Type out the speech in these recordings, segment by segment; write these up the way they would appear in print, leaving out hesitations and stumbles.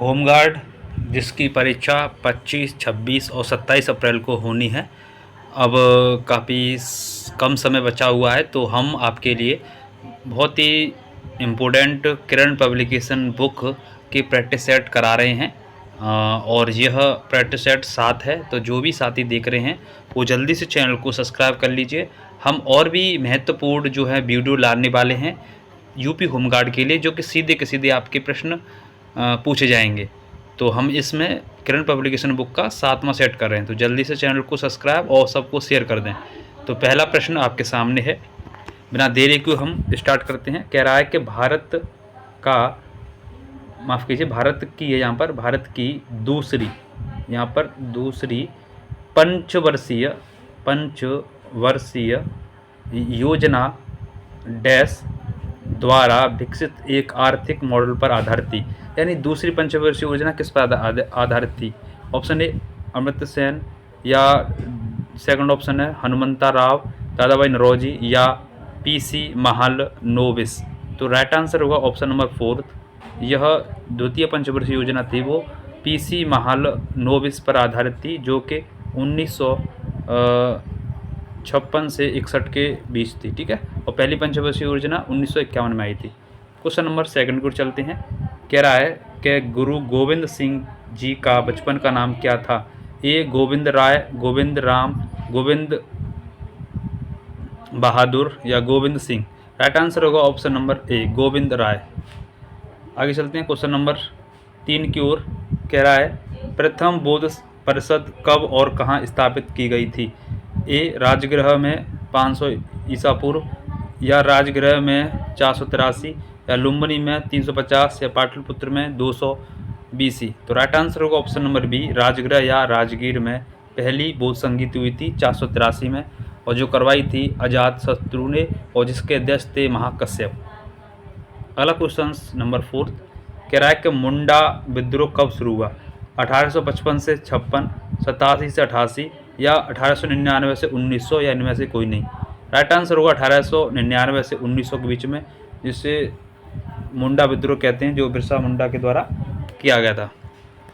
Home guard जिसकी परीक्षा 25, 26 और 27 अप्रैल को होनी है, अब काफ़ी कम समय बचा हुआ है, तो हम आपके लिए बहुत ही इम्पोर्टेंट किरण पब्लिकेशन बुक की प्रैक्टिस सेट करा रहे हैं। और यह प्रैक्टिस सेट 7 है, तो जो भी साथी देख रहे हैं वो जल्दी से चैनल को सब्सक्राइब कर लीजिए। हम और भी महत्वपूर्ण जो है वीडियो लाने वाले हैं यूपी होमगार्ड के लिए, जो कि सीधे के सीधे आपके प्रश्न पूछे जाएंगे। तो हम इसमें किरण पब्लिकेशन बुक का 7वां सेट कर रहे हैं, तो जल्दी से चैनल को सब्सक्राइब और सबको शेयर कर दें। तो पहला प्रश्न आपके सामने है, बिना देरी के हम स्टार्ट करते हैं। कह रहा है कि भारत का, माफ़ कीजिए, भारत की है यहाँ पर, भारत की दूसरी, यहाँ पर दूसरी पंचवर्षीय योजना डैश द्वारा विकसित एक आर्थिक मॉडल पर आधारित थी। यानी दूसरी पंचवर्षीय योजना किस पर आधारित थी? ऑप्शन ए अमर्त्य सेन, या सेकंड ऑप्शन है हनुमंता राव, दादाभाई नौरोजी, या पीसी महालनोबिस। तो राइट आंसर होगा ऑप्शन नंबर 4। यह द्वितीय पंचवर्षीय योजना थी, वो पीसी महालनोबिस पर आधारित थी, जो कि 1956 से 61 के बीच थी। ठीक है, और पहली पंचवर्षीय योजना 1951 में आई थी। क्वेश्चन नंबर 2 की ओर चलते हैं। कह रहा है कि गुरु गोविंद सिंह जी का बचपन का नाम क्या था? ए गोविंद राय, गोविंद राम, गोविंद बहादुर, या गोविंद सिंह। राइट आंसर होगा ऑप्शन नंबर ए, गोविंद राय। आगे चलते हैं क्वेश्चन नंबर 3 की ओर। कह रहा है प्रथम बौद्ध परिषद कब और कहाँ स्थापित की गई थी? ए राजगृह में 500 ईसा पूर्व, या राजगृह में 483, या लुम्बिनी में 350, या पाटलिपुत्र में 200 BC। तो राइट आंसर होगा ऑप्शन नंबर बी, राजगृह या राजगीर में पहली बौद्ध संगीत हुई थी 483 में, और जो करवाई थी अजात शत्रु ने, और जिसके अध्यक्ष थे महाकश्यप। अगला क्वेश्चन नंबर 4 कह रहा है कि मुंडा विद्रोह कब शुरू हुआ? 1855 से 56, 87 से 88, या 1899 से 1900, या इनमें से कोई नहीं। राइट आंसर होगा 1899 से 1900 के बीच में, जिसे मुंडा विद्रोह कहते हैं, जो बिरसा मुंडा के द्वारा किया गया था।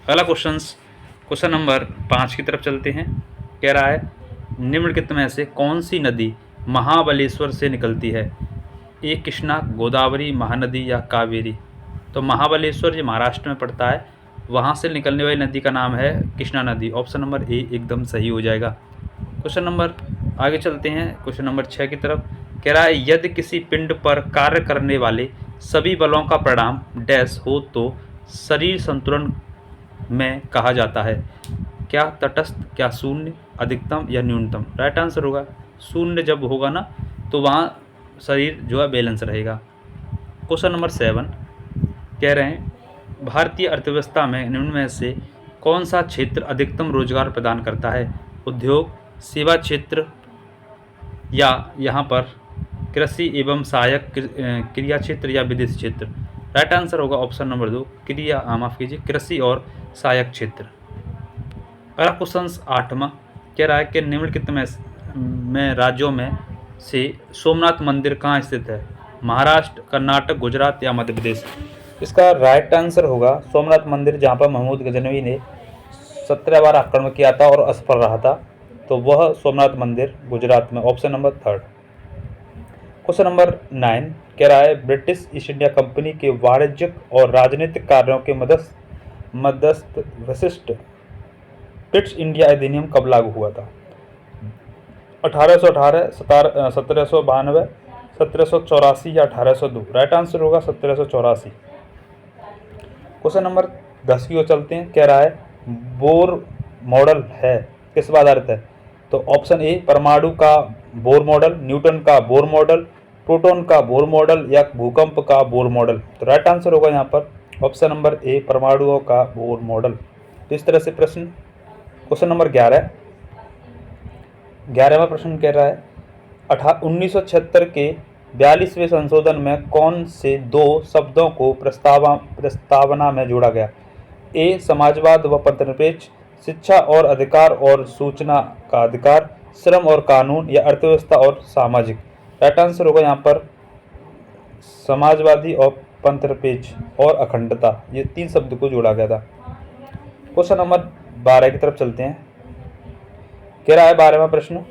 अगला क्वेश्चन नंबर 5 की तरफ चलते हैं। कह रहा है निम्नलिखित में से कौन सी नदी महाबलेश्वर से निकलती है? ए कृष्णा, गोदावरी, महानदी, या कावेरी। तो महाबलेश्वर जो महाराष्ट्र में पड़ता है, वहाँ से निकलने वाली नदी का नाम है कृष्णा नदी। ऑप्शन नंबर ए एकदम सही हो जाएगा। क्वेश्चन नंबर आगे चलते हैं क्वेश्चन नंबर 6 की तरफ। कह रहा है यदि किसी पिंड पर कार्य करने वाले सभी बलों का परिणाम डैश हो तो शरीर संतुलन में कहा जाता है? क्या तटस्थ, क्या शून्य, अधिकतम, या न्यूनतम। राइट आंसर होगा शून्य। जब होगा ना तो वहाँ शरीर जो है बैलेंस रहेगा। क्वेश्चन नंबर 7 कह रहे हैं भारतीय अर्थव्यवस्था में निम्न में से कौन सा क्षेत्र अधिकतम रोजगार प्रदान करता है? उद्योग, सेवा क्षेत्र, या यहाँ पर कृषि एवं सहायक क्रिया क्षेत्र, या विदेश क्षेत्र। राइट आंसर होगा ऑप्शन नंबर 2, कृषि और सहायक क्षेत्र। अगला क्वेश्चन 8वां कह रहा है कि निम्नलिखित में राज्यों में से सोमनाथ मंदिर कहाँ स्थित है? महाराष्ट्र, कर्नाटक, गुजरात, या मध्य प्रदेश। इसका राइट आंसर होगा सोमनाथ मंदिर, जहाँ पर महमूद गजनवी ने 17 बार आक्रमण किया था और असफल रहा था, तो वह सोमनाथ मंदिर गुजरात में। Option number 3। क्वेश्चन नंबर 9 कह रहा है ब्रिटिश ईस्ट इंडिया कंपनी के वाणिज्यिक और राजनीतिक कार्यों के मध्यस्थ विशिष्ट ब्रिटिश इंडिया अधिनियम कब लागू हुआ था? 1818, 1792, 1784, या 1802। राइट आंसर होगा 1784। क्वेश्चन नंबर 10 की ओर चलते हैं। कह रहा है बोर मॉडल है किस पर आधारित है? तो ऑप्शन ए परमाणु का बोर मॉडल, न्यूटन का बोर मॉडल, प्रोटॉन का बोर मॉडल, या भूकंप का बोर मॉडल। तो राइट आंसर होगा यहाँ पर ऑप्शन नंबर ए, परमाणुओं का बोर मॉडल। तो इस तरह से प्रश्न। क्वेश्चन नंबर 11वां प्रश्न कह रहा है 1976 के 42वें संशोधन में कौन से 2 शब्दों को प्रस्तावना में जोड़ा गया? ए समाजवाद व पथनिरपेक्ष, शिक्षा और अधिकार और सूचना का अधिकार, श्रम और कानून, या अर्थव्यवस्था और सामाजिक। राइट आंसर होगा यहाँ पर समाजवादी और पंथपेच और अखंडता, ये 3 शब्द को जोड़ा गया था। क्वेश्चन नंबर 12 की तरफ चलते हैं। कह रहा है 12वां प्रश्न,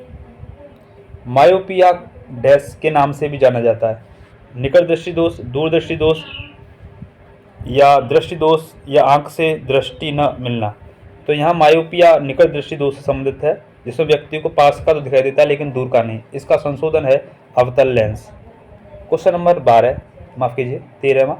मायोपिया डैश के नाम से भी जाना जाता है। निकट दृष्टि दोष, दूरदृष्टि दोष या दृष्टि दोष या आंख से दृष्टि न मिलना। तो यहाँ मायोपिया निकट दृष्टि दोष से संबंधित है, जिसमें व्यक्ति को पास का तो दिखाई देता है लेकिन दूर का नहीं। इसका संशोधन है अवतल लेंस। क्वेश्चन नंबर 12, माफ कीजिए 13वां,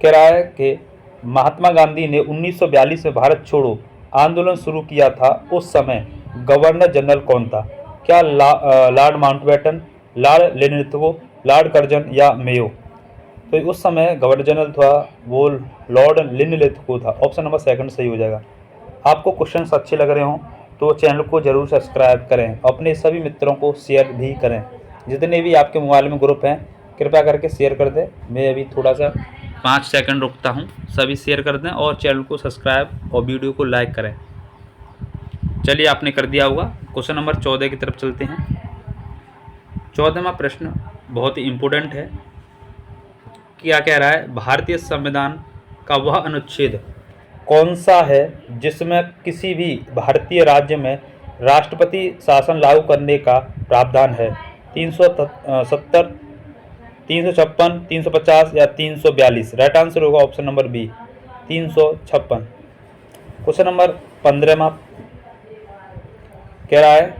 कह रहा है कि महात्मा गांधी ने 1942 में भारत छोड़ो आंदोलन शुरू किया था, उस समय गवर्नर जनरल कौन था? क्या Lord Mountbatten, Lord Linlithgow, Lord Curzon या मेयो? तो उस समय गवर्नर जनरल था वो लॉर्ड लिनलिथगो था। ऑप्शन नंबर 2 सही हो जाएगा। आपको क्वेश्चंस अच्छे लग रहे हों तो चैनल को जरूर सब्सक्राइब करें, अपने सभी मित्रों को शेयर भी करें। जितने भी आपके मोबाइल में ग्रुप हैं कृपया करके शेयर कर दें। मैं अभी थोड़ा सा 5 सेकंड रुकता हूं, सभी शेयर कर दें और चैनल को सब्सक्राइब और वीडियो को लाइक करें। चलिए आपने कर दिया होगा। क्वेश्चन नंबर 14 की तरफ चलते हैं। 14वां प्रश्न बहुत ही इम्पोर्टेंट है। क्या कह रहा है, भारतीय संविधान का वह अनुच्छेद कौन सा है जिसमें किसी भी भारतीय राज्य में राष्ट्रपति शासन लागू करने का प्रावधान है? 370, 356, 350 या 342? राइट आंसर होगा option number B 356। Question number 15वां कह रहा है,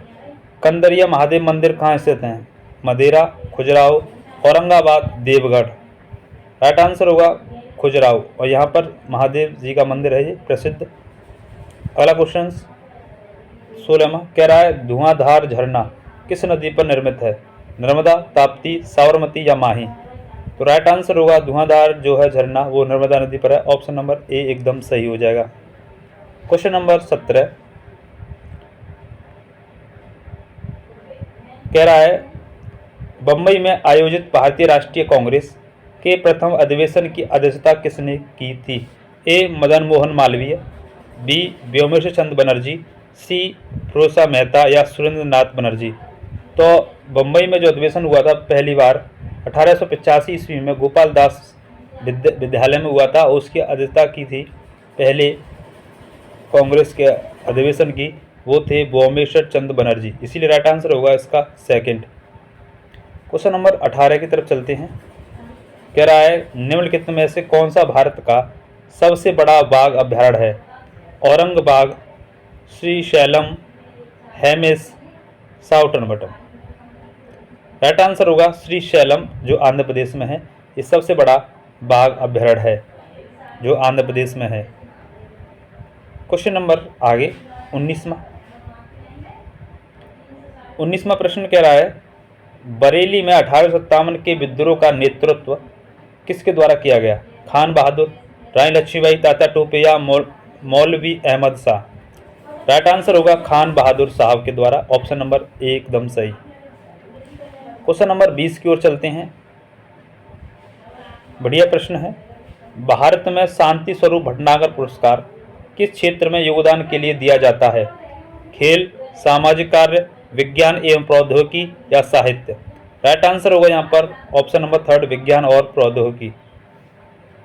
कंदरिया महादेव मंदिर कहाँ स्थित हैं? मदेरा, खजुराहो, औरंगाबाद, देवगढ़? राइट आंसर होगा खजुराहो, और यहाँ पर महादेव जी का मंदिर है ये प्रसिद्ध। अगला क्वेश्चन 16वां कह रहा है, धुआंधार झरना किस नदी पर निर्मित है? नर्मदा, ताप्ती, साबरमती या माही? तो राइट आंसर होगा धुआंधार जो है झरना वो नर्मदा नदी पर है। ऑप्शन नंबर ए एकदम सही हो जाएगा। क्वेश्चन नंबर 17 कह रहा है, बम्बई में आयोजित भारतीय राष्ट्रीय कांग्रेस के प्रथम अधिवेशन की अध्यक्षता किसने की थी? ए मदन मोहन मालवीय, बी व्योमेश चंद्र बनर्जी, सी फिरोजा मेहता या सुरेंद्र नाथ बनर्जी? तो बम्बई में जो अधिवेशन हुआ था पहली बार 1885 ईस्वी में गोपाल दास विद्यालय में हुआ था, उसकी अध्यक्षता की थी पहले कांग्रेस के अधिवेशन की, वो थे व्योमेश्वर चंद्र बनर्जी। इसीलिए राइट आंसर होगा इसका 2। क्वेश्चन नंबर 18 की तरफ चलते हैं। कह रहा है, निम्नलिखित में से कौन सा भारत का सबसे बड़ा बाघ अभयारण्य है? Aurangabad, Srisailam, Hemis, southern button? Right answer होगा श्रीशैलम जो आंध्र प्रदेश में है। ये सबसे बड़ा बाघ अभयारण्य है जो आंध्र प्रदेश में है। क्वेश्चन नंबर आगे 19वां प्रश्न कह रहा है, बरेली में 1857 के विद्रोह का नेतृत्व किसके द्वारा किया गया? खान बहादुर, रानी लक्ष्मीबाई, तात्या टोपे या मौलवी अहमद शाह? राइट आंसर होगा खान बहादुर साहब के द्वारा। ऑप्शन नंबर ए एकदम सही। क्वेश्चन नंबर 20 की ओर चलते हैं। बढ़िया प्रश्न है। भारत में शांति स्वरूप भटनागर पुरस्कार किस क्षेत्र में योगदान के लिए दिया जाता है? खेल, सामाजिक कार्य, विज्ञान एवं प्रौद्योगिकी या साहित्य? राइट आंसर होगा यहाँ पर ऑप्शन नंबर 3 विज्ञान और प्रौद्योगिकी।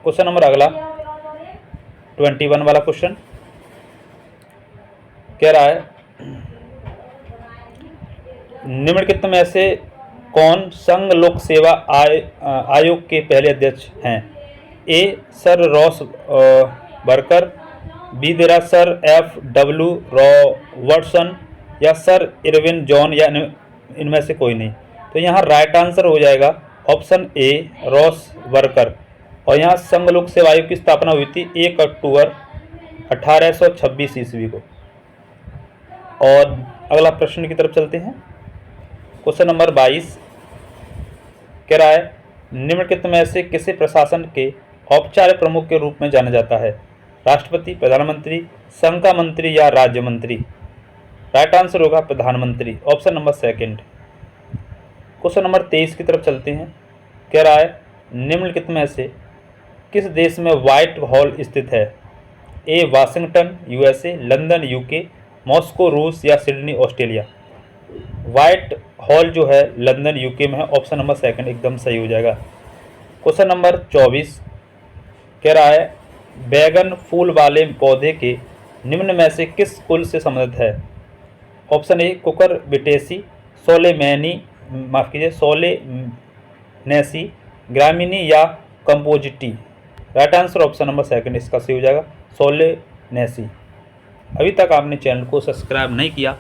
क्वेश्चन नंबर अगला 21 वाला क्वेश्चन कह रहा है, निम्नलिखित में से कौन संघ लोक सेवा आयोग के पहले अध्यक्ष हैं? ए सर रॉस बर्कर, बी देरा सर F.W. रॉबर्टसन या सर इरविन जॉन या इनमें से कोई नहीं? तो यहाँ राइट आंसर हो जाएगा ऑप्शन ए रॉस वर्कर। और यहाँ संघ लोक सेवा आयोग की स्थापना हुई थी 1 अक्टूबर 1826 ईस्वी को। और अगला प्रश्न की तरफ चलते हैं। क्वेश्चन नंबर 22 कह रहा है, निम्नलिखित में से किसे प्रशासन के औपचारिक प्रमुख के रूप में जाना जाता है? राष्ट्रपति, प्रधानमंत्री, संघ का मंत्री या राज्य मंत्री? राइट आंसर होगा प्रधानमंत्री। Option number 2। क्वेश्चन नंबर 23 की तरफ चलते हैं। कह रहा है, निम्नलिखित में से किस देश में व्हाइट हॉल स्थित है? A Washington USA, London UK, Moscow रूस या सिडनी ऑस्ट्रेलिया? व्हाइट हॉल जो है लंदन UK में है। ऑप्शन नंबर 2 एकदम सही हो जाएगा। क्वेश्चन नंबर 24 कह रहा है बैगन फूल वाले पौधे के निम्न में से किस कुल से संबंधित है। ऑप्शन ए कुकुरबिटेसी, सोलेमैनी, माफ कीजिए सोलेनेसी, ग्रामिनी या Compositae. Right answer option number second इसका सही हो जाएगा, सोलेनेसी। अभी तक आपने चैनल को सब्सक्राइब नहीं किया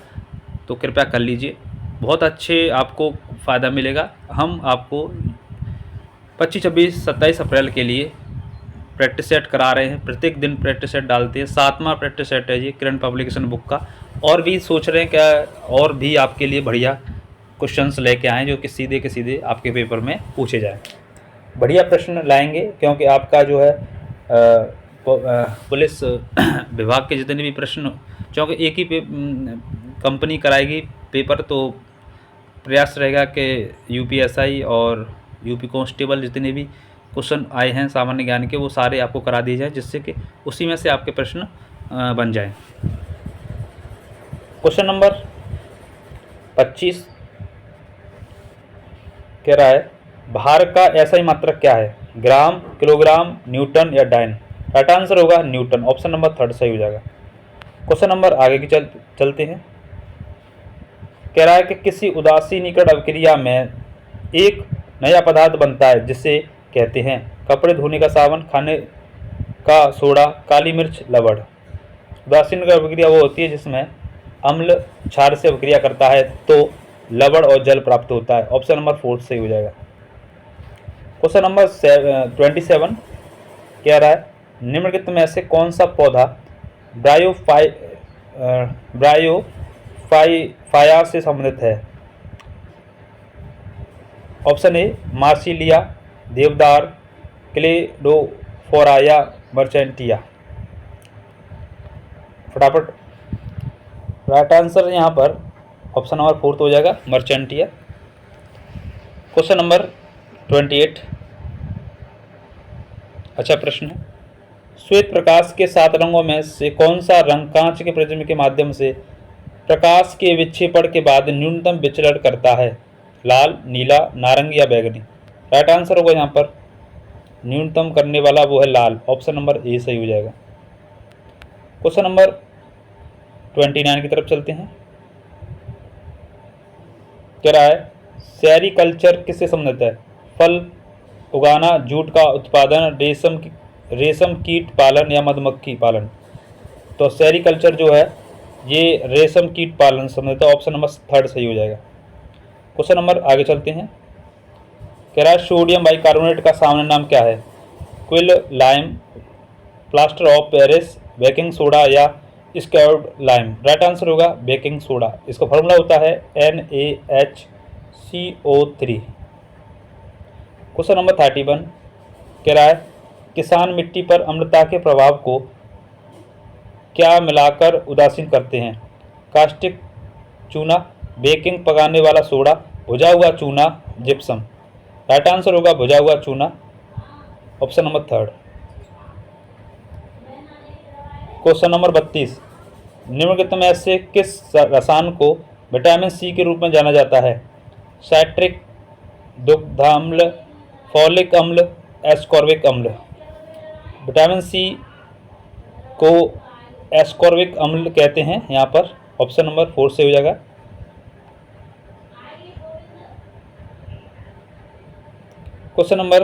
तो कृपया कर लीजिए, बहुत अच्छे आपको फ़ायदा मिलेगा। हम आपको 25, 26, 27 अप्रैल के लिए प्रैक्टिस सेट करा रहे हैं, प्रत्येक दिन प्रैक्टिस सेट डालते हैं। 7वां प्रैक्टिस सेट है ये करंट पब्लिकेशन बुक का, और भी सोच रहे हैं क्या और भी आपके लिए बढ़िया क्वेश्चंस लेके आएँ जो कि सीधे के सीधे आपके पेपर में पूछे जाएँ। बढ़िया प्रश्न लाएंगे क्योंकि आपका जो है पुलिस विभाग के जितने भी प्रश्न, क्योंकि एक ही कंपनी कराएगी पेपर, तो प्रयास रहेगा कि यूपीएसआई और यूपी कांस्टेबल जितने भी क्वेश्चन आए हैं सामान्य ज्ञान के वो सारे आपको करा दिए जाए, जिससे कि उसी में से आपके प्रश्न बन जाएं। क्वेश्चन नंबर 25 कह रहा है भार का ऐसा ही मात्रक क्या है, ग्राम, किलोग्राम, न्यूटन या डाइन। राइट आंसर होगा न्यूटन, ऑप्शन नंबर थर्ड सही हो जाएगा। क्वेश्चन नंबर आगे की चलते हैं। कह रहा है कि किसी उदासीनीकरण अभिक्रिया में एक नया पदार्थ बनता है जिसे कहते हैं कपड़े धोने का साबुन, खाने का सोडा, काली मिर्च, लवण। उदासीनीकरण अभिक्रिया वो होती है जिसमें अम्ल क्षार से अभिक्रिया करता है तो लवण और जल प्राप्त होता है, ऑप्शन नंबर फोर्थ सही हो जाएगा। क्वेश्चन नंबर 27 कह रहा है निम्नलिखित में से कौन सा पौधा ब्रायोफाया से संबंधित है। ऑप्शन ए मार्सिलिया, देवदार, क्लेडोफोरा या मर्चेंटिया। फटाफट राइट आंसर यहाँ पर ऑप्शन नंबर फोर्थ हो जाएगा, मर्चेंटिया। क्वेश्चन नंबर 28 अच्छा प्रश्न है। श्वेत प्रकाश के 7 रंगों में से कौन सा रंग कांच के प्रिज्म के माध्यम से प्रकाश के विक्षेपण के बाद न्यूनतम विचलन करता है, लाल, नीला, नारंगी या बैंगनी। राइट आंसर होगा यहाँ पर न्यूनतम करने वाला वो है लाल, ऑप्शन नंबर ए सही हो जाएगा। क्वेश्चन नंबर 29 की तरफ चलते हैं। कह रहा है सेरीकल्चर किससे संबंधित है, फल उगाना, जूट का उत्पादन, रेशम कीट पालन या मधुमक्खी पालन। तो सेरीकल्चर जो है ये रेशम कीट पालन संबंधित है, ऑप्शन नंबर थर्ड सही हो जाएगा। क्वेश्चन नंबर आगे चलते हैं। कह रहा है सोडियम बाइकार्बोनेट का सामान्य नाम क्या है, quill lime, plaster of Paris, baking soda या स्क्वायर्ड लाइम। राइट आंसर होगा बेकिंग सोडा, इसका फॉर्मूला होता है NaHCO3। क्वेश्चन नंबर 31 कह रहा है किसान मिट्टी पर अम्लता के प्रभाव को क्या मिलाकर उदासीन करते हैं, कास्टिक चूना, बेकिंग पकाने वाला सोडा, भुजा हुआ चूना, जिप्सम। राइट आंसर होगा भुजा हुआ चूना, option number third. Question number 32 निम्नलिखित में से किस रसायन को विटामिन सी के रूप में जाना जाता है, साइट्रिक, दुग्धाम्ल, फॉलिक अम्ल, एस्कॉर्बिक अम्ल। विटामिन सी को एस्कॉर्बिक अम्ल कहते हैं यहाँ पर, ऑप्शन नंबर 4 से हो जाएगा। क्वेश्चन नंबर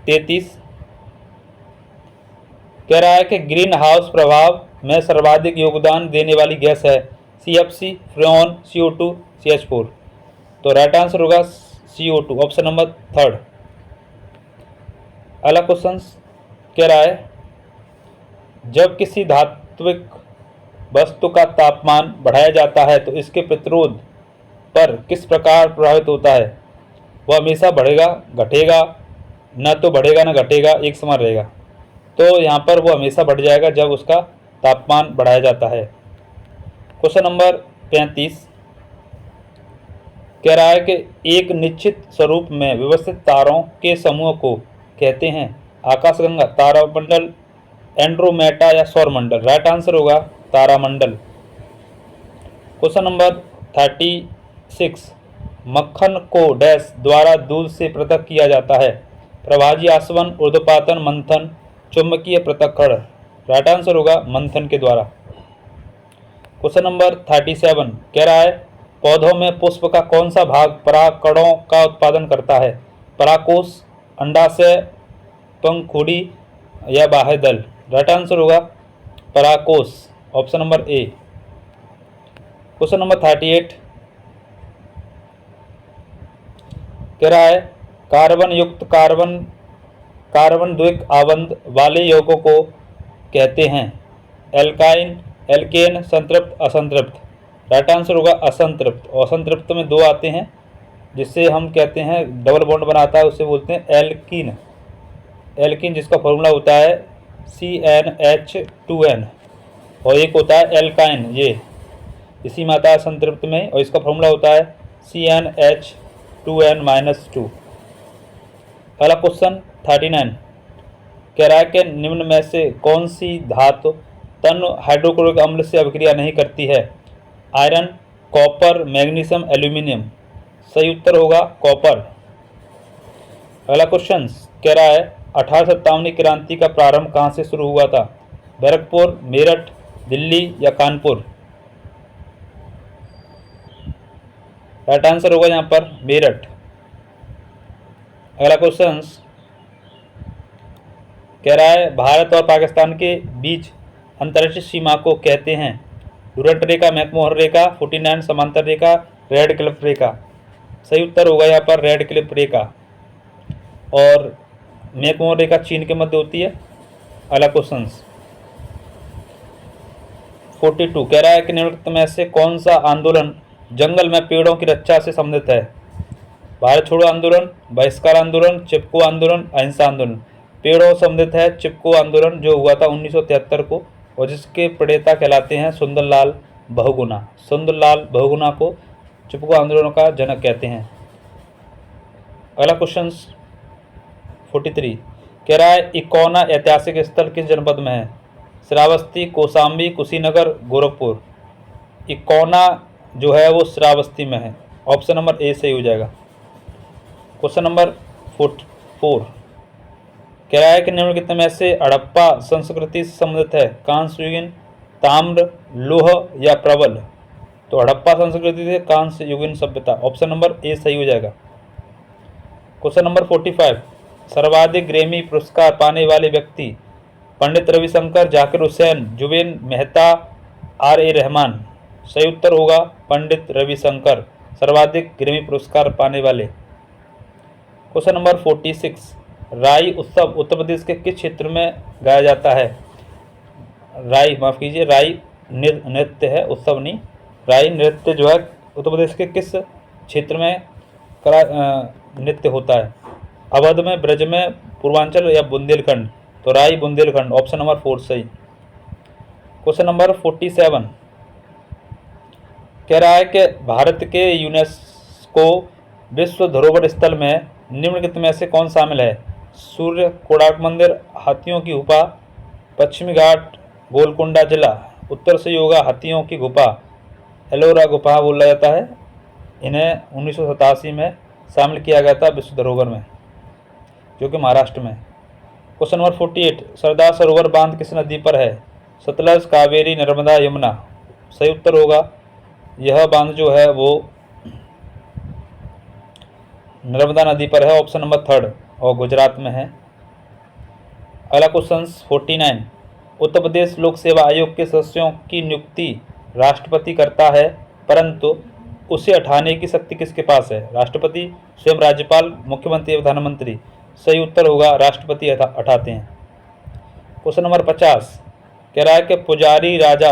33 कह रहा है कि ग्रीन हाउस प्रभाव में सर्वाधिक योगदान देने वाली गैस है, CFC, फ्रेन, CO2, CH4। तो राइट आंसर होगा CO2, ऑप्शन नंबर थर्ड। अगला क्वेश्चन कह रहा है जब किसी धात्विक वस्तु का तापमान बढ़ाया जाता है तो इसके प्रतिरोध पर किस प्रकार प्रभावित होता है, वह हमेशा बढ़ेगा, घटेगा, न तो बढ़ेगा न घटेगा, एक समान रहेगा। तो यहाँ पर वो हमेशा बढ़ जाएगा जब उसका तापमान बढ़ाया जाता है। क्वेश्चन नंबर 35 कह रहा है कि एक निश्चित स्वरूप में व्यवस्थित तारों के समूह को कहते हैं आकाशगंगा, तारामंडल, एंड्रोमेटा या सौरमंडल। राइट आंसर होगा तारामंडल। क्वेश्चन नंबर 36 मक्खन को डैश द्वारा दूध से पृथक किया जाता है, प्रभाजी आसवन, ऊर्ध्वपातन, मंथन, चुंबकीय पृथक्करण। राइट आंसर होगा मंथन के द्वारा। क्वेश्चन नंबर 37 कह रहा है पौधों में पुष्प का कौन सा भाग परागकणों का उत्पादन करता है? परागकोश, अंडाशय, पंखुड़ी या बाह्य दल। राइट आंसर होगा परागकोश, option number A. Question number 38 कह रहा है कार्बन युक्त कार्बन द्विक आबंध वाले यौगिकों को कहते हैं? एल्काइन, एल्केन, संतृप्त, असंतृप्त। राइट आंसर होगा असंतृप्त। असंतृप्त में दो आते हैं जिससे हम कहते हैं डबल बॉन्ड बनाता है, उसे बोलते हैं एल्कीन। एल्कीन जिसका फॉर्मूला होता है CnH2n, और एक होता है एल्काइन, ये इसी में आता है असंतृप्त में, और इसका फॉर्मूला होता है CnH2n-2। अगला क्वेश्चन 39 कह रहा है कि निम्न में से कौन सी धातु तन हाइड्रोक्लोरिक अम्ल से अभिक्रिया नहीं करती है? Iron, copper, magnesium, aluminium. सही उत्तर होगा कॉपर। अगला क्वेश्चन कह रहा है 1857 क्रांति का प्रारंभ कहाँ से शुरू हुआ था? बैरकपुर, मेरठ, दिल्ली या कानपुर। राइट आंसर होगा यहाँ पर मेरठ। अगला क्वेश्चन कह रहा है भारत और पाकिस्तान के बीच अंतर्राष्ट्रीय सीमा को कहते हैं? डुरंट रेखा, मैकमोहन रेखा, 49 समांतर रेखा, रेड क्लिफ रेखा। सही उत्तर होगा यहाँ पर रेड क्लिफ रेखा, और मैकमोहन रेखा चीन के मध्य होती है। अगला क्वेश्चन 42 कह रहा है कि निम्नलिखित में से कौन सा आंदोलन जंगल में पेड़ों की रक्षा से संबंधित है? भारत छोड़ो आंदोलन, बहिष्कार आंदोलन, चिपको आंदोलन, अहिंसा आंदोलन। पेड़ों से संबंधित है चिपको आंदोलन जो हुआ था 1973 को, और जिसके प्रणेता कहलाते हैं सुंदरलाल बहुगुणा। सुंदरलाल बहुगुणा को चिपको आंदोलन का जनक कहते हैं। अगला क्वेश्चन 43 कह रहा है इकोना ऐतिहासिक स्थल किस जनपद में है? श्रावस्ती, कौशाम्बी, कुशीनगर, गोरखपुर। इकोना जो है वो श्रावस्ती में है, ऑप्शन नंबर ए सही हो जाएगा। क्वेश्चन नंबर 44 कह रहा है कि निम्नलिखित में से हड़प्पा संस्कृति से संबंधित है? कांस्य युगीन, ताम्र, लोह या प्रबल। तो हड़प्पा संस्कृति से कांस्य युगीन सभ्यता, ऑप्शन नंबर ए सही हो जाएगा। क्वेश्चन नंबर 45 सर्वाधिक ग्रैमी पुरस्कार पाने वाले व्यक्ति? पंडित रविशंकर, जाकिर हुसैन, जुबेन मेहता, R.A. रहमान। सही उत्तर होगा पंडित रविशंकर, सर्वाधिक ग्रैमी पुरस्कार पाने वाले। क्वेश्चन नंबर 46 राई उत्सव उत्तर प्रदेश के किस क्षेत्र में गाया जाता है? राई नृत्य है, उत्सव नहीं। राई नृत्य जो है उत्तर प्रदेश के किस क्षेत्र में नृत्य होता है? अवध में, ब्रज में, पूर्वांचल या बुंदेलखंड। तो राई बुंदेलखंड, ऑप्शन नंबर 4 सही। क्वेश्चन नंबर 47 कह रहा है कि भारत के यूनेस्को विश्व धरोहर स्थल में निम्नलिखित में से कौन शामिल है? सूर्य कोणार्क मंदिर, हाथियों की गुफा, पश्चिमी घाट, गोलकुंडा जिला। उत्तर से होगा हाथियों की गुफा, एलोरा गुफा बोला जाता है। इन्हें 1987 में शामिल किया गया था विश्व धरोहर में, जो कि महाराष्ट्र में। क्वेश्चन नंबर 48 सरदार सरोवर बांध किस नदी पर है? सतलज, कावेरी, नर्मदा, यमुना। सही उत्तर होगा यह बांध जो है वो नर्मदा नदी पर है, ऑप्शन नंबर 3, और गुजरात में है। अगला क्वेश्चन 49 उत्तर प्रदेश लोक सेवा आयोग के सदस्यों की नियुक्ति राष्ट्रपति करता है, परंतु उसे हटाने की शक्ति किसके पास है? राष्ट्रपति, स्वयं राज्यपाल, मुख्यमंत्री, प्रधानमंत्री। सही उत्तर होगा राष्ट्रपति हटाते हैं। क्वेश्चन नंबर 50 कह रहा है कि पुजारी राजा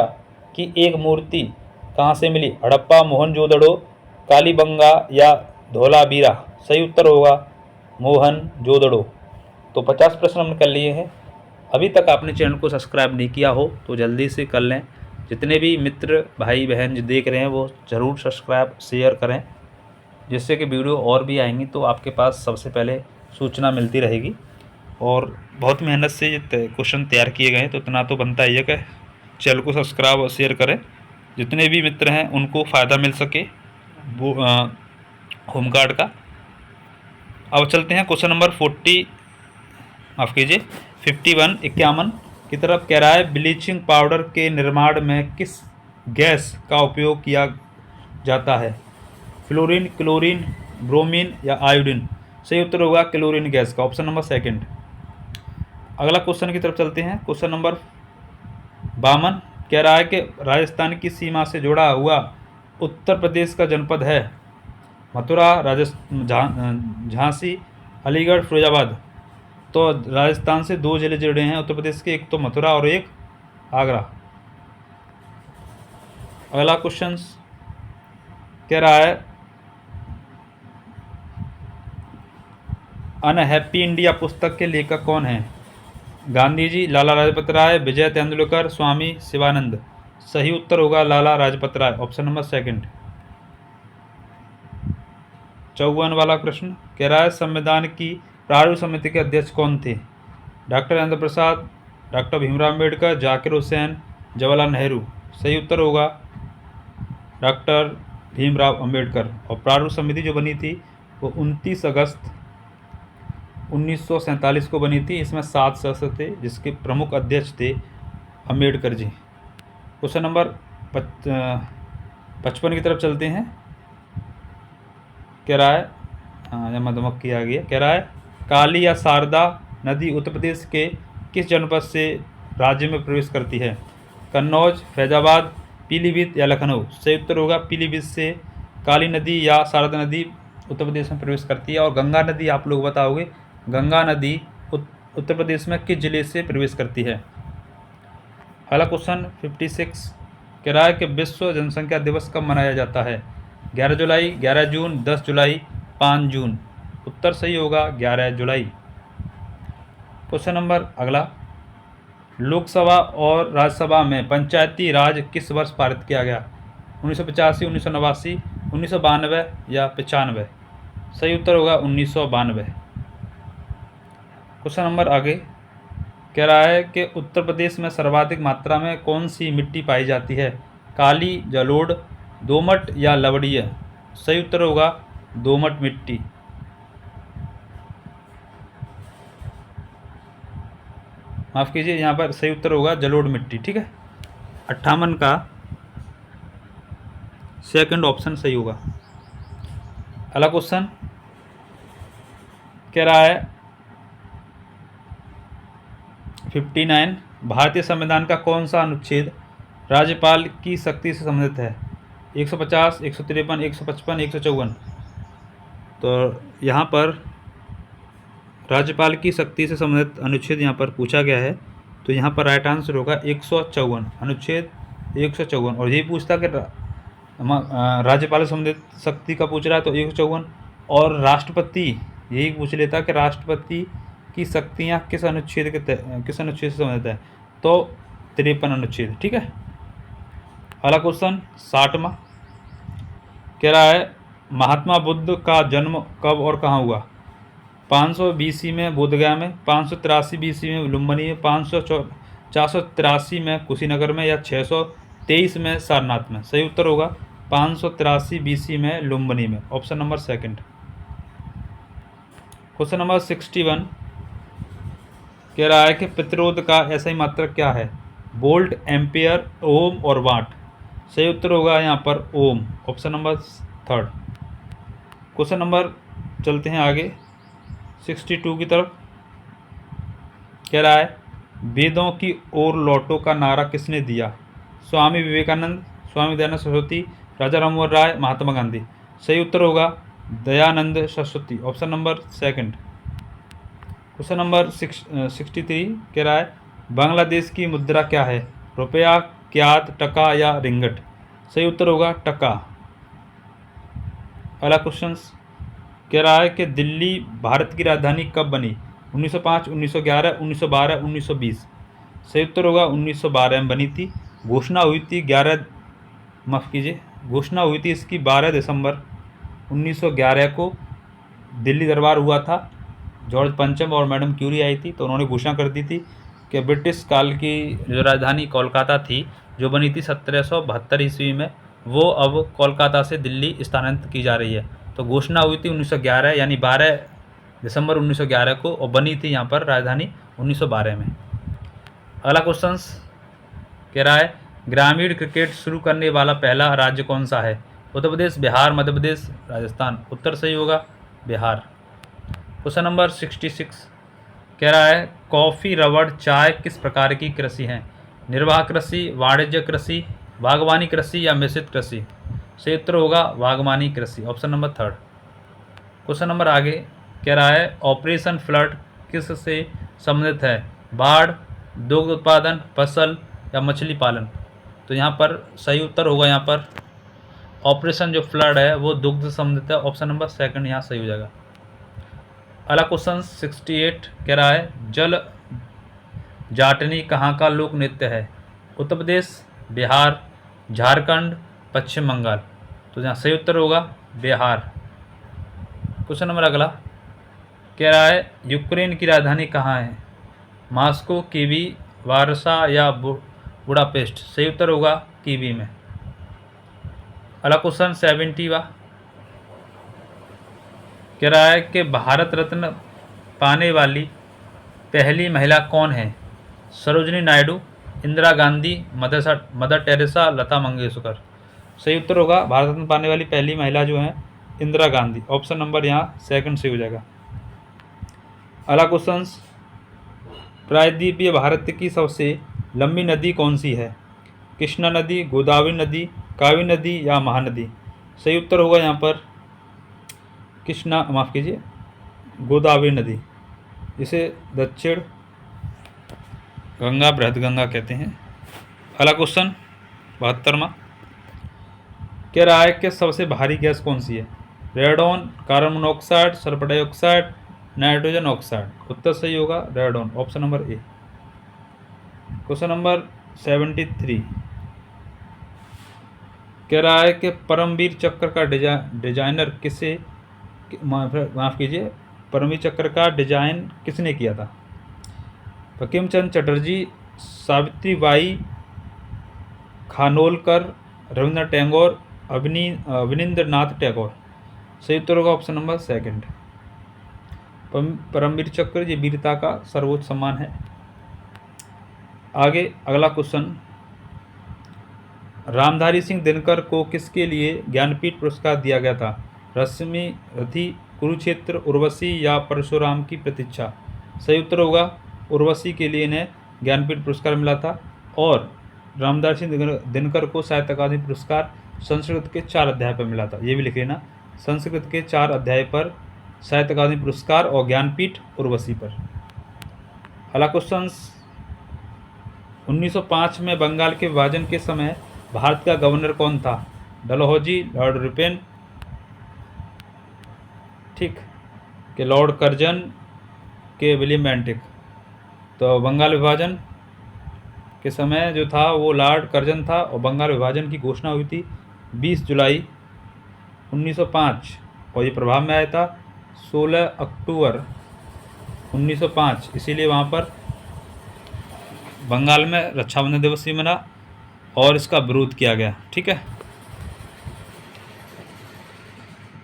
की एक मूर्ति कहाँ से मिली? हड़प्पा, मोहनजोदड़ो, कालीबंगा या धोलावीरा। सही उत्तर होगा मोहनजोदड़ो। तो 50 प्रश्न हमने कर लिए हैं। अभी तक आपने चैनल को सब्सक्राइब नहीं किया हो तो जल्दी से कर लें। जितने भी मित्र भाई बहन जो देख रहे हैं वो ज़रूर सब्सक्राइब शेयर करें, जिससे कि वीडियो और भी आएंगी तो आपके पास सबसे पहले सूचना मिलती रहेगी। और बहुत मेहनत से ये क्वेश्चन तैयार किए गए हैं, तो इतना तो बनता ही है कि चैनल को सब्सक्राइब और शेयर करें, जितने भी मित्र हैं उनको फ़ायदा मिल सके वो होमगार्ड का। अब चलते हैं क्वेश्चन नंबर 49 माफ़ कीजिए 51 की तरफ कह रहा है ब्लीचिंग पाउडर के निर्माण में किस गैस का उपयोग किया जाता है? फ्लोरीन, क्लोरीन, ब्रोमीन या आयोडीन? सही उत्तर होगा क्लोरीन गैस का, ऑप्शन नंबर सेकंड। अगला क्वेश्चन की तरफ चलते हैं। क्वेश्चन नंबर 52 कह रहा है कि राजस्थान की सीमा से जुड़ा हुआ उत्तर प्रदेश का जनपद है मथुरा, झांसी, अलीगढ़, फिरोजाबाद। तो राजस्थान से 2 जिले जुड़े हैं उत्तर प्रदेश के, एक तो मथुरा और एक आगरा। अगला क्वेश्चन कह रहा है अनहैप्पी इंडिया पुस्तक के लेखक कौन है? गांधी जी, लाला लाजपत राय, विजय तेंदुलकर, स्वामी शिवानंद? सही उत्तर होगा Lala Lajpat Rai, option number second. 54 वाला प्रश्न कह रहा है संविधान की प्रारूप समिति के अध्यक्ष कौन थे? Doctor Rajendra Prasad, doctor Bhimrao Ambedkar, Zakir Hussain, Jawaharlal Nehru? सही उत्तर होगा डॉक्टर भीमराव अम्बेडकर। और प्रारूप समिति जो बनी थी वो 29 अगस्त 1947 को बनी थी। इसमें 7 सदस्य थे जिसके प्रमुख अध्यक्ष थे अम्बेडकर जी। क्वेश्चन नंबर 55 की तरफ चलते हैं। कह रहा है मधुमक्खी आ गई है। कह रहा है काली या शारदा नदी उत्तर प्रदेश के किस जनपद से राज्य में प्रवेश करती है? कन्नौज, फैजाबाद, पीलीभीत या लखनऊ? सही उत्तर होगा पीलीभीत से काली नदी या शारदा नदी उत्तर प्रदेश में प्रवेश करती है। और गंगा नदी आप लोग बताओगे, गंगा नदी उत्तर प्रदेश में किस जिले से प्रवेश करती है? अगला क्वेश्चन 56 कह रहा है कि विश्व जनसंख्या दिवस कब मनाया जाता है? 11 जुलाई, 11 जून, 10 जुलाई, 5 जून? उत्तर सही होगा 11 जुलाई। क्वेश्चन नंबर अगला, लोकसभा और राज्यसभा में पंचायती राज किस वर्ष पारित किया गया? 1985, 1989, 1992 या 95? सही उत्तर होगा 1992। क्वेश्चन नंबर आगे कह रहा है कि उत्तर प्रदेश में सर्वाधिक मात्रा में कौन सी मिट्टी पाई जाती है? काली, जलोढ़, दोमट या लवणीय? सही उत्तर होगा दोमट मिट्टी। माफ़ कीजिए, यहाँ पर सही उत्तर होगा जलोढ़ मिट्टी। ठीक है, 58 का सेकंड ऑप्शन सही होगा। अगला क्वेश्चन कह रहा है 59 भारतीय संविधान का कौन सा अनुच्छेद राज्यपाल की शक्ति से संबंधित है? 150, 153, 155, 154? तो यहाँ पर राज्यपाल की शक्ति से संबंधित अनुच्छेद यहाँ पर पूछा गया है, तो यहाँ पर राइट आंसर होगा 154, अनुच्छेद 154। और यही पूछता कि राज्यपाल से संबंधित शक्ति का पूछ रहा है तो 154, और राष्ट्रपति यही पूछ लेता कि राष्ट्रपति की शक्तियाँ किस अनुच्छेद से संबंधित है, तो 53 अनुच्छेद। ठीक है। अगला क्वेश्चन 60वां कह रहा है महात्मा बुद्ध का जन्म कब और कहाँ हुआ? 500 BC में बोधगया में, 583 BC में लुम्बिनी में, 483 में कुशीनगर में या 623 में सारनाथ में? सही उत्तर होगा 583 BC में लुम्बिनी में, option number second. Question number 61 कह रहा है कि प्रतिरोध का SI मात्रक क्या है? वोल्ट, एम्पियर, ओम और वाट? सही उत्तर होगा यहाँ पर Om, option number third. Question number चलते हैं आगे 62 की तरफ। कह रहा है वेदों की ओर लौटो का नारा किसने दिया? स्वामी विवेकानंद, स्वामी दयानंद सरस्वती, राजा राममोहन राय, महात्मा गांधी? सही उत्तर होगा Dayanand Saraswati, option number second. Question number 63 कह रहा है बांग्लादेश की मुद्रा क्या है? रुपया, क्यात, टका या रिंगट? सही उत्तर होगा टका। अगला क्वेश्चन कह रहा है कि दिल्ली भारत की राजधानी कब बनी? 1905, 1911, 1912, 1920? सही उत्तर होगा 1912 में बनी थी। घोषणा हुई थी इसकी 12 दिसंबर 1911 को दिल्ली दरबार हुआ था। जॉर्ज पंचम और मैडम क्यूरी आई थी, तो उन्होंने घोषणा कर दी थी कि ब्रिटिश काल की जो राजधानी कोलकाता थी, जो बनी थी 1772 ईस्वी में, वो अब कोलकाता से दिल्ली स्थानांतरित की जा रही है। तो घोषणा हुई थी 1911, यानी 12 दिसंबर 1911 को, और बनी थी यहाँ पर राजधानी 1912 में। अगला क्वेश्चन कह रहा है ग्रामीण क्रिकेट शुरू करने वाला पहला राज्य कौन सा है? उत्तर प्रदेश, बिहार, मध्य प्रदेश, राजस्थान। उत्तर सही होगा बिहार। क्वेश्चन नंबर 66 कह रहा है कॉफ़ी, रबड़, चाय किस प्रकार की कृषि हैं? निर्वाह कृषि, वाणिज्य कृषि, बागवानी कृषि या मिश्रित कृषि? सही उत्तर होगा बागवानी कृषि, ऑप्शन नंबर 3। क्वेश्चन नंबर आगे कह रहा है ऑपरेशन फ्लड किस से संबंधित है? बाढ़, दुग्ध उत्पादन, फसल या मछली पालन? तो यहाँ पर सही उत्तर होगा यहाँ पर ऑपरेशन जो फ्लड है वो दुग्ध से संबंधित है, ऑप्शन नंबर 2 यहाँ सही हो जाएगा। अगला क्वेश्चन 68 कह रहा है जल जाटनी कहाँ का लोक नृत्य है? उत्तर प्रदेश, बिहार, झारखंड, पश्चिम बंगाल। तो यहाँ सही उत्तर होगा बिहार। क्वेश्चन नंबर अगला कह रहा है यूक्रेन की राजधानी कहाँ है? मॉस्को, कीवी, वारसा या बुडापेस्ट? सही उत्तर होगा कीवी में। अगला क्वेश्चन 70वां कह रहा है कि भारत रत्न पाने वाली पहली महिला कौन है? Sarojini Naidu, Indira Gandhi, mother Teresa, Lata Mangeshkar? सही उत्तर होगा भारत रत्न पाने वाली पहली महिला जो है इंदिरा गांधी, ऑप्शन नंबर यहाँ 2 सही हो जाएगा। अगला क्वेश्चन प्रायद्वीपीय भारत की सबसे लंबी नदी कौन सी है? कृष्णा नदी, गोदावरी नदी, कावेरी नदी या महानदी? सही उत्तर होगा यहाँ पर गोदावरी नदी, इसे दक्षिण गंगा, बृहद गंगा कहते हैं। अगला क्वेश्चन 72वां कह रहा है कि सबसे भारी गैस कौन सी है? Radon, carbon monoxide, sulphur dioxide, nitrogen oxide? उत्तर सही होगा radon, option number A. Question number 73 कह रहा है कि परमवीर चक्र का डिजाइनर किसे माफ कीजिए परमवीर चक्र का डिजाइन किसने किया था? बंकिम चंद्र चटर्जी, सावित्रीबाई खानोलकर, रविंद्रनाथ टैगोर, अवनींद्रनाथ टैगोर? सही उत्तर होगा ऑप्शन नंबर 2। परमवीर चक्र ये वीरता का सर्वोच्च सम्मान है। आगे अगला क्वेश्चन रामधारी सिंह दिनकर को किसके लिए ज्ञानपीठ पुरस्कार दिया गया था? रश्मि, रथी, कुरुक्षेत्र, उर्वशी या परशुराम की प्रतीक्षा? सही उत्तर होगा उर्वशी के लिए इन्हें ज्ञानपीठ पुरस्कार मिला था। और रामधारी सिंह दिनकर को साहित्य अकादमी पुरस्कार संस्कृत के 4 अध्याय पर मिला था, ये भी लिख लेना, संस्कृत के 4 अध्याय पर साहित्य अकादमी पुरस्कार और ज्ञानपीठ उर्वशी पर। अगला क्वेश्चन 1905 में बंगाल के विभाजन के समय भारत का गवर्नर कौन था? डलहौजी, लॉर्ड रिपेन, ठीक, के लॉर्ड कर्जन, के विलियम बेंटिक? तो बंगाल विभाजन के समय जो था वो लॉर्ड कर्जन था, और बंगाल विभाजन की घोषणा हुई थी 20 जुलाई 1905 और ये प्रभाव में आया था 16 अक्टूबर 1905। इसीलिए वहाँ पर बंगाल में रक्षाबंधन दिवस भी मना और इसका विरोध किया गया, ठीक है।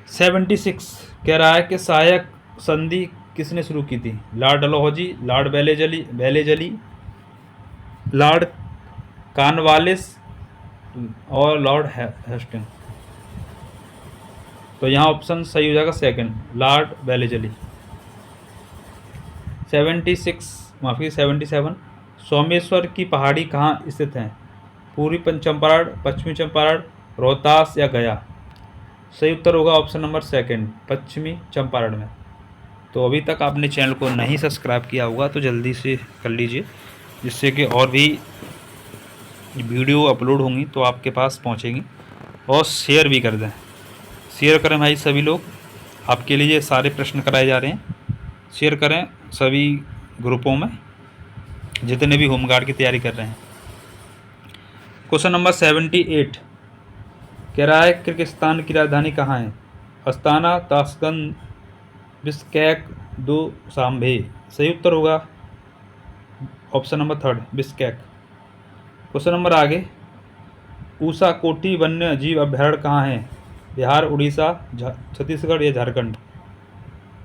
76 कह रहा है कि सहायक संधि किसने शुरू की थी? Lord Dalhousie, Lord Wellesley, Lord Cornwallis और लॉर्ड हेस्टिंग? तो यहाँ ऑप्शन सही हो जाएगा 2, लॉर्ड वेलेजली। 77 सोमेश्वर की पहाड़ी कहाँ स्थित है? पूर्वी चंपारण, पश्चिमी चंपारण, रोहतास या गया? सही उत्तर होगा ऑप्शन नंबर 2, पश्चिमी चंपारण में। तो अभी तक आपने चैनल को नहीं सब्सक्राइब किया होगा तो जल्दी से कर लीजिए, जिससे कि और भी वीडियो अपलोड होंगी तो आपके पास पहुंचेंगी। और शेयर भी कर दें, शेयर करें भाई सभी लोग, आपके लिए सारे प्रश्न कराए जा रहे हैं। शेयर करें सभी ग्रुपों में जितने भी होमगार्ड की तैयारी कर रहे हैं। क्वेश्चन नंबर 78 कह रहा है किर्गिस्तान की राजधानी कहाँ है? Astana, Tashkent, Bishkek, Dushanbe? सही उत्तर होगा option number 3, Bishkek. Question number आगे ऊषा कोटी वन्य जीव अभ्यारण्य कहाँ है? बिहार, उड़ीसा, छत्तीसगढ़ या झारखंड?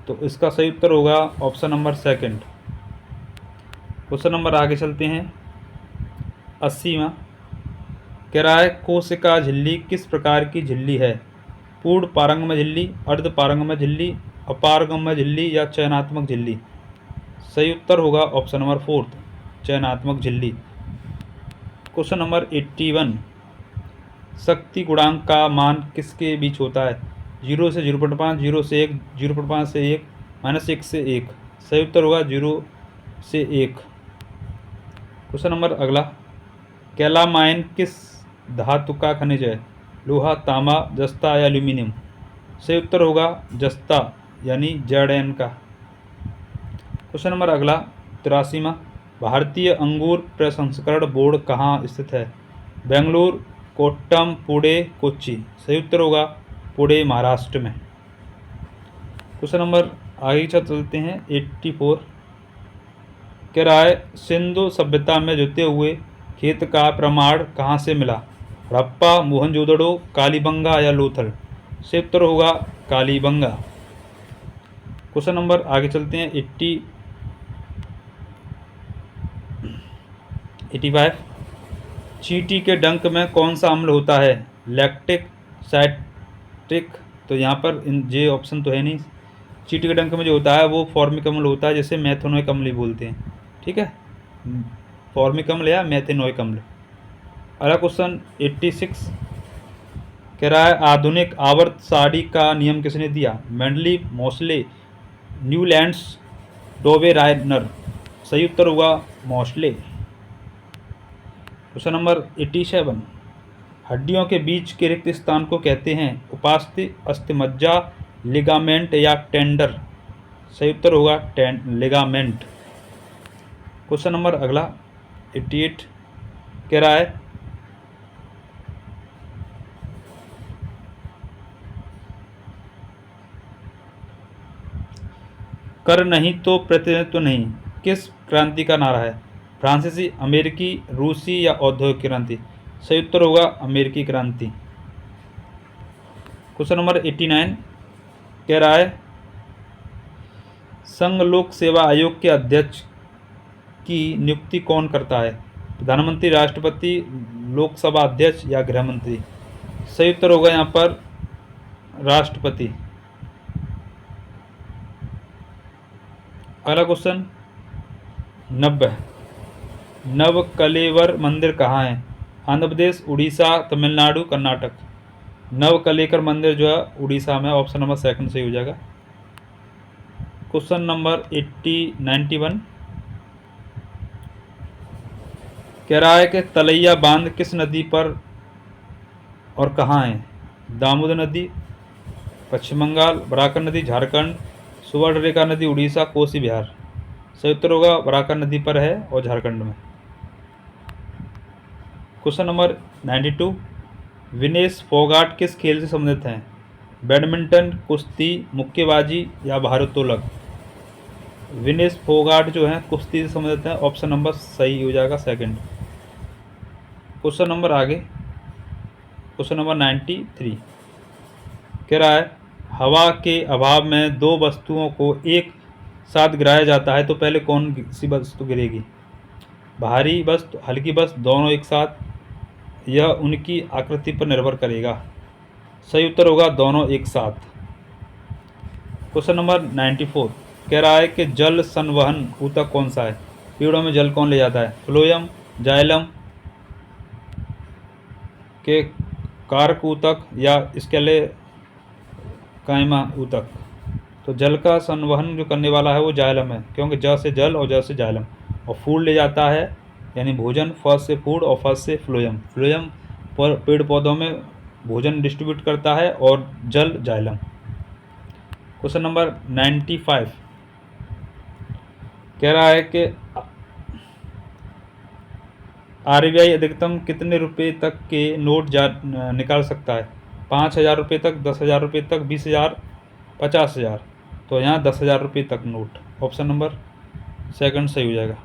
तो इसका सही उत्तर होगा option number second. Question number आगे चलते हैं 80वां। कह रहा है कोशिका झिल्ली किस प्रकार की झिल्ली है? पूर्ण पारंगम्य झिल्ली, अर्ध पारंगम्य झिल्ली, अपारगम्य झिल्ली या चयनात्मक झिल्ली? सही उत्तर होगा ऑप्शन नंबर फोर्थ, चयनात्मक झिल्ली। Question number 81। शक्ति गुणांक का मान किसके बीच होता है? 0 से 0.5, 0 से 1, 0.5 से 1, -1 से 1। सही उत्तर होगा 0 से 1। क्वेश्चन नंबर अगला, कैलामाइन किस धातु का खनिज है? लोहा, तांबा, जस्ता या एल्यूमिनियम? सही उत्तर होगा जस्ता यानी Zn का। क्वेश्चन नंबर अगला 83वां। भारतीय अंगूर प्रसंस्करण बोर्ड कहाँ स्थित है? बेंगलुरु, कोट्टम, पुणे, कोच्चि? सही उत्तर होगा पुणे, महाराष्ट्र में। क्वेश्चन नंबर आगे चलते हैं 84। कह रहा है सिंधु सभ्यता में जुते हुए खेत का प्रमाण कहाँ से मिला? हड़प्पा, मोहनजोदड़ो, कालीबंगा या लोथल? सही उत्तर होगा कालीबंगा। क्वेश्चन नंबर आगे चलते हैं 85। चींटी के डंक में कौन सा अम्ल होता है? Lactic, citric? तो यहाँ पर ये ऑप्शन तो है नहीं। चींटी के डंक में जो होता है वो फॉर्मिक अम्ल होता है, जिसे मेथेनोइक अम्ल बोलते हैं। ठीक है, फॉर्मिक अम्ल या मेथेनोइक अम्ल। अगला क्वेश्चन 86। कह रहा है आधुनिक आवर्त सारणी का नियम किसने दिया? Mendeley, Mosle, Newlands, डोबे रायनर? सही उत्तर होगा मोसले। Question number 87। हड्डियों के बीच के रिक्त स्थान को कहते हैं? उपास्थि, अस्थिमज्जा, लिगामेंट या टेंडर? सही उत्तर होगा लिगामेंट। क्वेश्चन नंबर अगला 88 कह रहा है कर नहीं तो प्रतिनिधित्व नहीं किस क्रांति का नारा है? फ्रांसीसी, अमेरिकी, रूसी या औद्योगिक क्रांति? सही उत्तर होगा अमेरिकी क्रांति। क्वेश्चन नंबर 89 कह रहा है संघ लोक सेवा आयोग के अध्यक्ष की नियुक्ति कौन करता है? प्रधानमंत्री, राष्ट्रपति, लोकसभा अध्यक्ष या गृह मंत्री? सही उत्तर होगा यहाँ पर राष्ट्रपति। अगला क्वेश्चन 90। नवकलेवर मंदिर कहाँ है? आंध्र प्रदेश, उड़ीसा, तमिलनाडु, कर्नाटक? नवकलेकर मंदिर जो है उड़ीसा में, ऑप्शन नंबर सेकंड सही हो जाएगा। क्वेश्चन नंबर 91 कह रहा है कि तलैया बांध किस नदी पर और कहाँ है? दामोदर नदी, पश्चिम बंगाल, बराकर नदी, झारखंड, सुवर्णरेखा नदी, उड़ीसा, कोसी बिहार? सही उत्तर होगा बराकर नदी पर है और झारखंड में। क्वेश्चन नंबर 92 विनेश फोगाट किस खेल से संबंधित हैं? बैडमिंटन, कुश्ती, मुक्केबाजी या भारोत्तोलक? विनेश फोगाट जो हैं कुश्ती से संबंधित हैं, ऑप्शन नंबर सही हो जाएगा सेकंड। क्वेश्चन नंबर आगे क्वेश्चन नंबर 93 कह रहा है हवा के अभाव में दो वस्तुओं को एक साथ गिराया जाता है तो पहले कौन सी वस्तु गिरेगी? भारी वस्तु, हल्की वस्तु, दोनों एक साथ? यह उनकी आकृति पर निर्भर करेगा। सही उत्तर होगा दोनों एक साथ। क्वेश्चन नंबर 94 कह रहा है कि जल संवहन ऊतक कौन सा है? पेड़ों में जल कौन ले जाता है? फ्लोएम, जाइलम के कारक ऊतक या स्केलेकाइमा ऊतक? तो जल का संवहन जो करने वाला है वो जाइलम है, क्योंकि ज से जल और ज से जाइलम। और फूड ले जाता है यानी भोजन, फर्स्ट से फूड और फर्स्ट से फ्लोएम। फ्लोएम पर पेड़ पौधों में भोजन डिस्ट्रीब्यूट करता है और जल जाइलम। क्वेश्चन नंबर 95 कह रहा है कि आरबीआई अधिकतम कितने रुपए तक के नोट निकाल सकता है? 5,000 रुपये तक, 10,000 रुपये तक, 20,000, 50,000? तो यहाँ 10,000 रुपये तक नोट, ऑप्शन नंबर सेकंड सही हो जाएगा।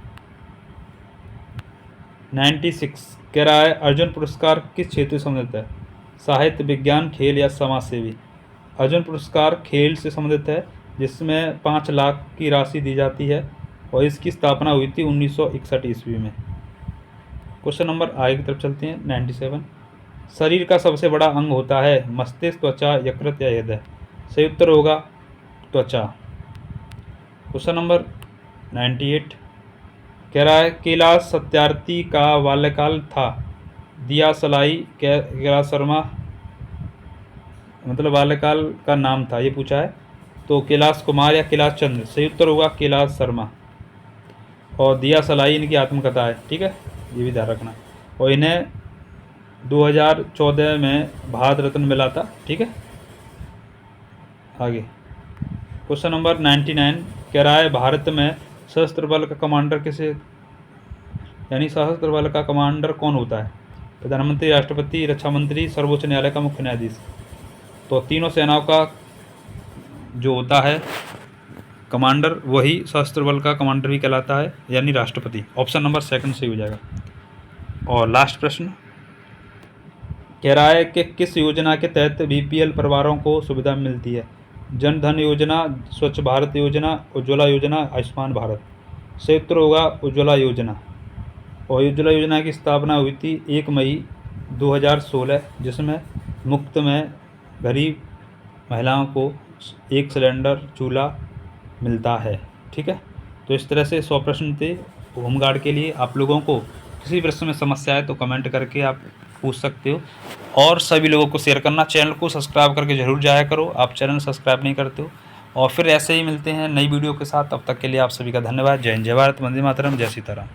96 कह रहा है अर्जुन पुरस्कार किस क्षेत्र से संबंधित है? साहित्य, विज्ञान, खेल या समाज सेवी? अर्जुन पुरस्कार खेल से संबंधित है, जिसमें 5 लाख की राशि दी जाती है और इसकी स्थापना हुई थी 1961 ईस्वी में। क्वेश्चन नंबर आगे की तरफ चलते हैं 97। शरीर का सबसे बड़ा अंग होता है मस्तिष्क, त्वचा, यकृत या हृदय। सही उत्तर होगा त्वचा। क्वेश्चन नंबर 98 कह रहा है कैलाश सत्यार्थी का बाल्यकाल था दिया सलाई कैलाश शर्मा, मतलब बाल्यकाल का नाम था ये पूछा है, तो कैलाश कुमार या कैलाश चंद्र। सही उत्तर होगा कैलाश शर्मा। और दिया सलाई इनकी आत्मकथा है, ठीक है, ये भी ध्यान रखना। और इन्हें 2014 में भारत रत्न मिला था, ठीक है। आगे क्वेश्चन नंबर 99 कह रहा है भारत में सशस्त्र बल का कमांडर किसे, यानी सशस्त्र बल का कमांडर कौन होता है? प्रधानमंत्री, राष्ट्रपति, रक्षा मंत्री, सर्वोच्च न्यायालय का मुख्य न्यायाधीश। तो तीनों सेनाओं का जो होता है कमांडर वही सशस्त्र बल का कमांडर भी कहलाता है, यानी राष्ट्रपति। ऑप्शन नंबर सेकंड सही हो जाएगा। और लास्ट प्रश्न कह रहा है कि किस योजना के तहत बीपीएल परिवारों को सुविधा मिलती है? जन धन योजना, स्वच्छ भारत योजना, उज्ज्वला योजना, आयुष्मान भारत। सही उत्तर होगा उज्ज्वला योजना। और उज्ज्वला योजना की स्थापना हुई थी 1 मई 2016, जिसमें मुफ्त में गरीब महिलाओं को 1 सिलेंडर चूल्हा मिलता है, ठीक है। तो इस तरह से 100 प्रश्न थे होमगार्ड के लिए। आप लोगों को किसी प्रश्न में समस्या है तो कमेंट करके आप पूछ सकते हो, और सभी लोगों को शेयर करना। चैनल को सब्सक्राइब करके ज़रूर जाया करो, आप चैनल सब्सक्राइब नहीं करते हो। और फिर ऐसे ही मिलते हैं नई वीडियो के साथ, तब तक के लिए आप सभी का धन्यवाद। जय हिंद, जय भारत, वंदे मातरम, जय सीताराम।